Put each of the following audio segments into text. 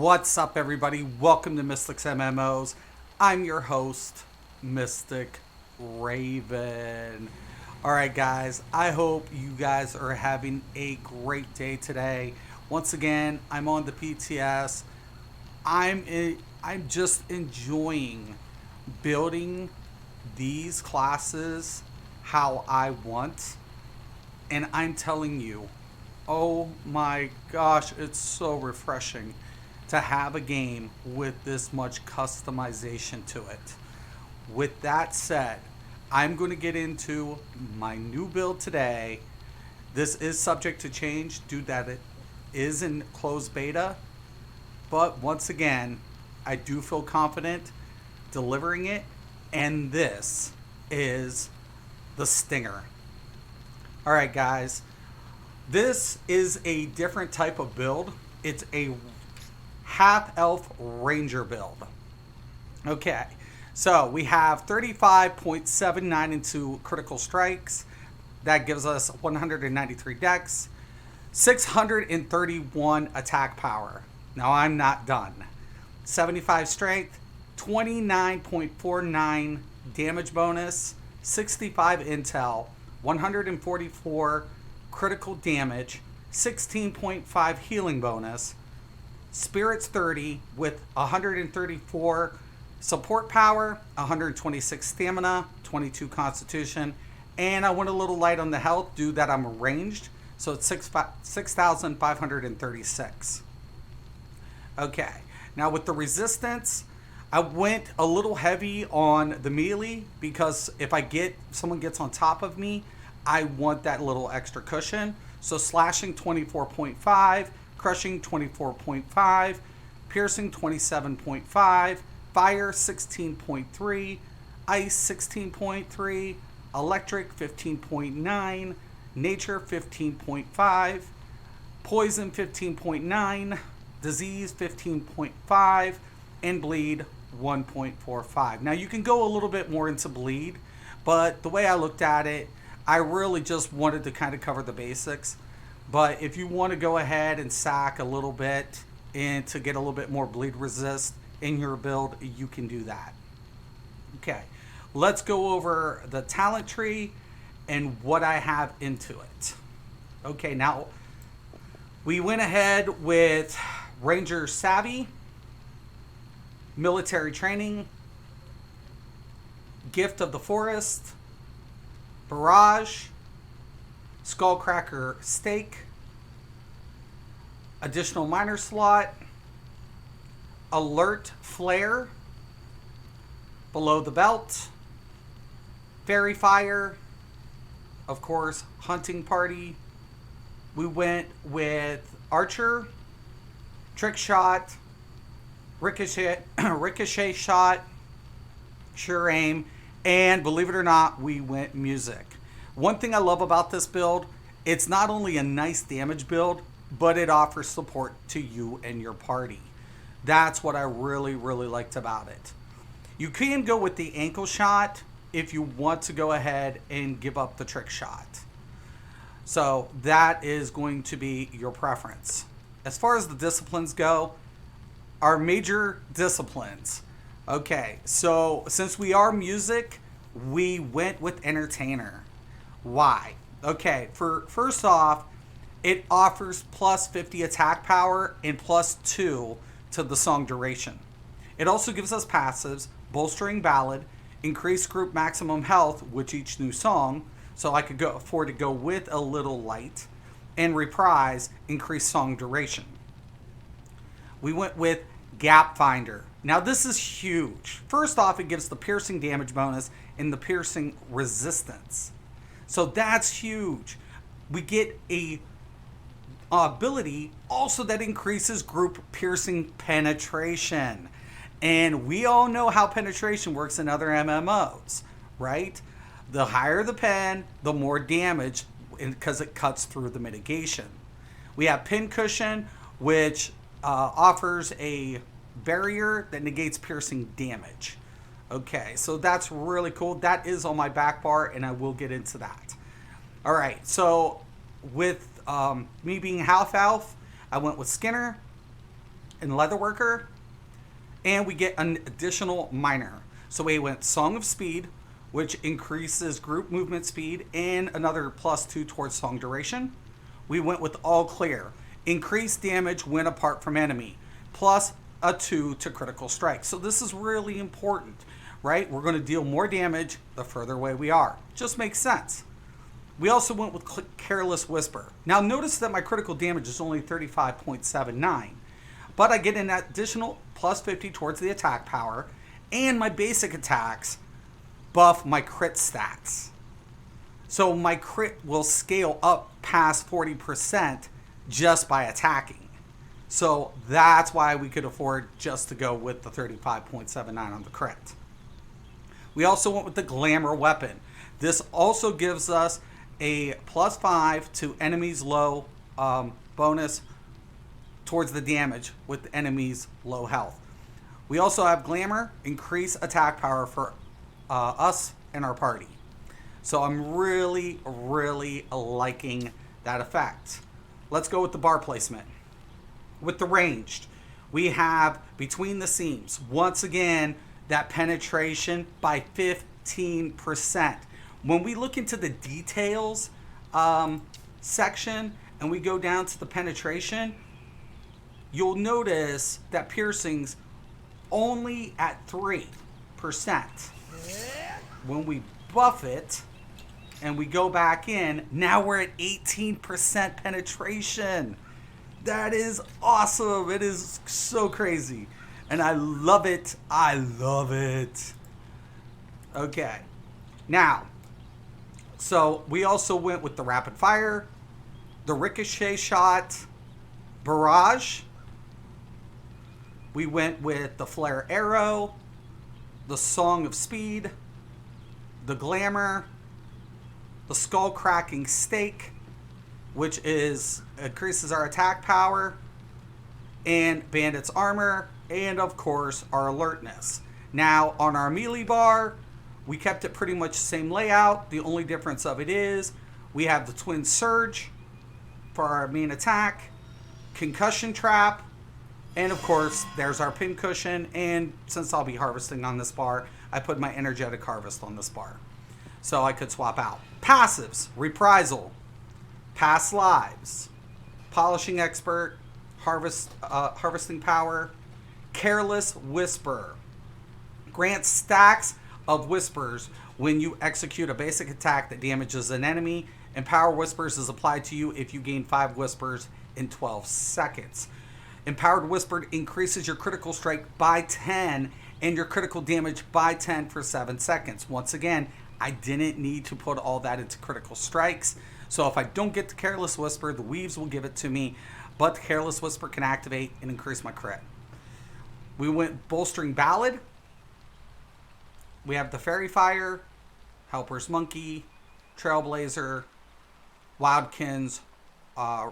What's up, everybody? Welcome to Mystics MMOs. I'm your host, Mystic Raven. Alright, guys, I hope you guys are having a great day today. Once again, I'm on the PTS. I'm just enjoying building these classes how I want. And I'm telling you, oh my gosh, it's so refreshing to have a game with this much customization to it. With that said, I'm going to get into my new build today. This is subject to change due that it is in closed beta. But once again, I do feel confident delivering it. And this is the stinger. All right, guys. This is a different type of build. It's a half-elf ranger build. Okay, so we have 35.79 into critical strikes. That gives us 193 dex, 631 attack power. Now I'm not done. 75 strength, 29.49 damage bonus, 65 intel, 144 critical damage, 16.5 healing bonus, spirits 30 with 134 support power, 126 stamina, 22 constitution, and I went a little light on the health due that I'm ranged, so it's 6,536. Okay, now with the resistance, I went a little heavy on the melee because if someone gets on top of me, I want that little extra cushion. So slashing 24.5, crushing 24.5, piercing 27.5, fire 16.3, ice 16.3, electric 15.9, nature 15.5, poison 15.9, disease 15.5, and bleed 1.45. Now you can go a little bit more into bleed, but the way I looked at it, I really just wanted to kind of cover the basics. But if you want to go ahead and sack a little bit and to get a little bit more bleed resist in your build, you can do that. Okay, let's go over the talent tree and what I have into it. Okay, now we went ahead with Ranger Savvy, Military Training, Gift of the Forest, Barrage, Skullcracker Stake, additional minor slot, Alert Flare, Below the Belt, Fairy Fire, of course, Hunting Party. We went with Archer, Trick Shot, Ricochet Shot, Sure Aim, and believe it or not, we went music. One thing I love about this build, it's not only a nice damage build, but it offers support to you and your party. That's what I really, really liked about it. You can go with the ankle shot if you want to go ahead and give up the trick shot. So that is going to be your preference. As far as the disciplines go, our major disciplines. Okay, so since we are music, we went with entertainer. Why? Okay, first off, it offers plus 50 attack power and plus 2 to the song duration. It also gives us passives, bolstering Ballad, increase group maximum health with each new song, so I could afford to go with a little light, and reprise, increase song duration. We went with Gap Finder. Now this is huge. First off, it gives the piercing damage bonus and the piercing resistance. So that's huge. We get a ability also that increases group piercing penetration. And we all know how penetration works in other MMOs, right? The higher the pen, the more damage because it cuts through the mitigation. We have Pin Cushion, which offers a barrier that negates piercing damage. Okay, so that's really cool. That is on my back bar, and I will get into that. All right, so with me being half elf, I went with Skinner. and Leatherworker. And we get an additional minor. So we went Song of Speed, which increases group movement speed and another +2 towards song duration. We went with All Clear, increased damage when apart from enemy, plus a 2 to critical strike. So this is really important, right? We're going to deal more damage the further away we are. Just makes sense. We also went with Careless Whisper. Now notice that my critical damage is only 35.79, but I get an additional +50 towards the attack power, and my basic attacks buff my crit stats. So my crit will scale up past 40% just by attacking. So that's why we could afford just to go with the 35.79 on the crit. We also went with the Glamour Weapon. This also gives us a +5 to enemies low bonus towards the damage with enemies low health. We also have Glamour, increase attack power for us and our party. So I'm really, really liking that effect. Let's go with the bar placement. With the ranged, we have Between the Seams. Once again, that penetration by 15%. When we look into the details section and we go down to the penetration, you'll notice that piercing's only at 3%. When we buff it and we go back in, now we're at 18% penetration. That is awesome. It is so crazy. And I love it. I love it. Okay. Now, so we also went with the Rapid Fire, the Ricochet Shot, Barrage. We went with the Flare Arrow, the Song of Speed, the Glamour, the Skull Cracking Stake, which increases our attack power, and Bandit's Armor, and of course our alertness. Now on our melee bar, we kept it pretty much the same layout. The only difference of it is we have the Twin Surge for our main attack, Concussion Trap, and of course there's our pin cushion. And since I'll be harvesting on this bar, I put my energetic harvest on this bar so I could swap out. Passives: Reprisal, Past Lives, Polishing Expert, Harvesting Power, Careless Whisper. Grant stacks of whispers when you execute a basic attack that damages an enemy, and Power Whispers is applied to you if you gain 5 whispers in 12 seconds. Empowered Whispered increases your critical strike by 10 and your critical damage by 10 for 7 seconds. Once again, I didn't need to put all that into critical strikes. So if I don't get the Careless Whisper, the Weaves will give it to me, but the Careless Whisper can activate and increase my crit. We went Bolstering Ballad. We have the Fairy Fire, Helper's Monkey, Trailblazer, Wildkin's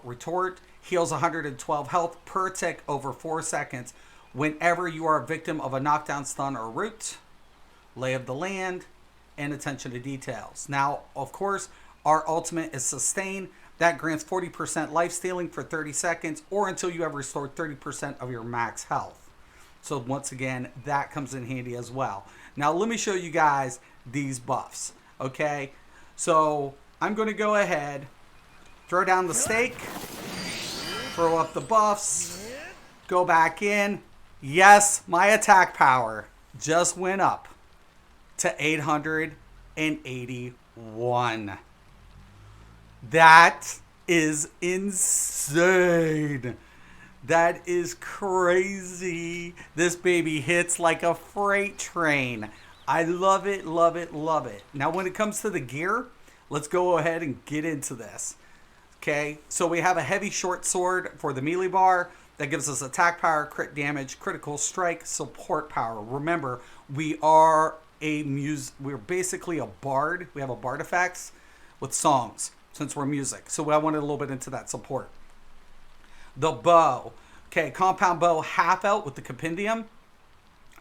Retort. Heals 112 health per tick over 4 seconds whenever you are a victim of a knockdown, stun, or root. Lay of the Land, and Attention to Details. Now, of course, our ultimate is Sustain. That grants 40% life stealing for 30 seconds or until you have restored 30% of your max health. So once again, that comes in handy as well. Now let me show you guys these buffs, okay? So I'm going to go ahead, throw down the stake, throw up the buffs, go back in. Yes, my attack power just went up to 881. That is insane. That is crazy. This baby hits like a freight train. I love it, love it, love it. Now when it comes to the gear, let's go ahead and get into this. Okay, so we have a heavy short sword for the melee bar that gives us attack power, crit damage, critical strike, support power. Remember, we're basically a bard. We have a bard effects with songs since we're music. So I wanted a little bit into that support. The bow. Okay, compound bow, half out with the compendium.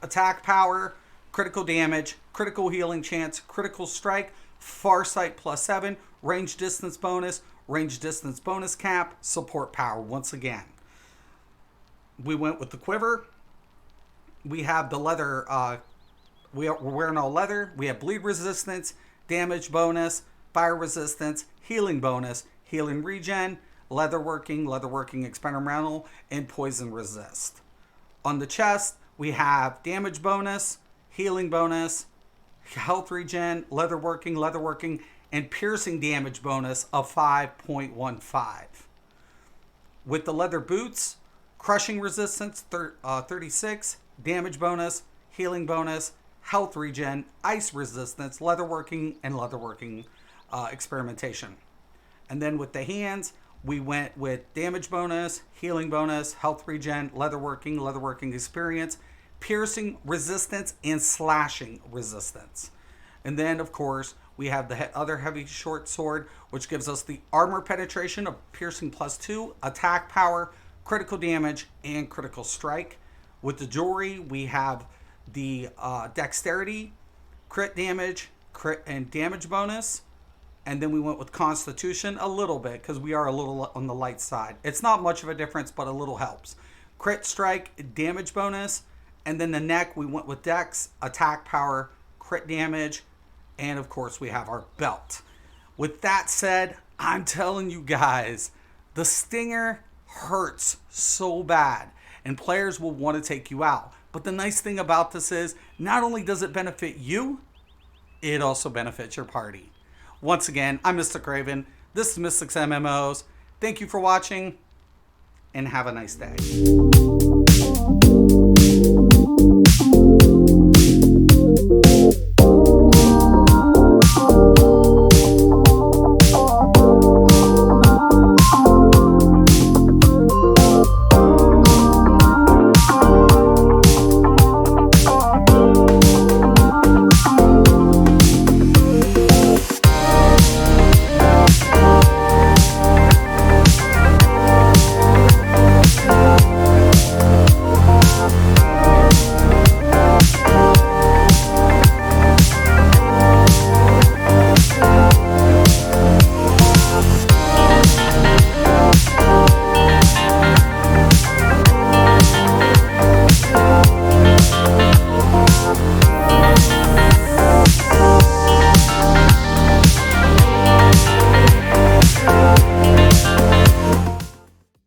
Attack power, critical damage, critical healing chance, critical strike, farsight +7, range distance bonus cap, support power once again. We went with the quiver. We have the leather. We're wearing all leather. We have bleed resistance, damage bonus, fire resistance, healing bonus, healing regen, leatherworking experimental, and poison resist. On the chest, we have damage bonus, healing bonus, health regen, leatherworking, and piercing damage bonus of 5.15. With the leather boots, crushing resistance 36, damage bonus, healing bonus, health regen, ice resistance, leatherworking experimentation. And then with the hands, we went with damage bonus, healing bonus, health regen, leatherworking experience, piercing resistance, and slashing resistance. And then, of course, we have the other heavy short sword, which gives us the armor penetration of piercing +2, attack power, critical damage, and critical strike. With the jewelry, we have the dexterity, crit damage, crit and damage bonus. And then we went with constitution a little bit because we are a little on the light side. It's not much of a difference, but a little helps. Crit strike, damage bonus. And then the neck, we went with dex, attack power, crit damage. And of course, we have our belt. With that said, I'm telling you guys, the stinger hurts so bad and players will want to take you out. But the nice thing about this is not only does it benefit you, it also benefits your party. Once again, I'm Mr. Craven. This is Mystics MMOs. Thank you for watching and have a nice day.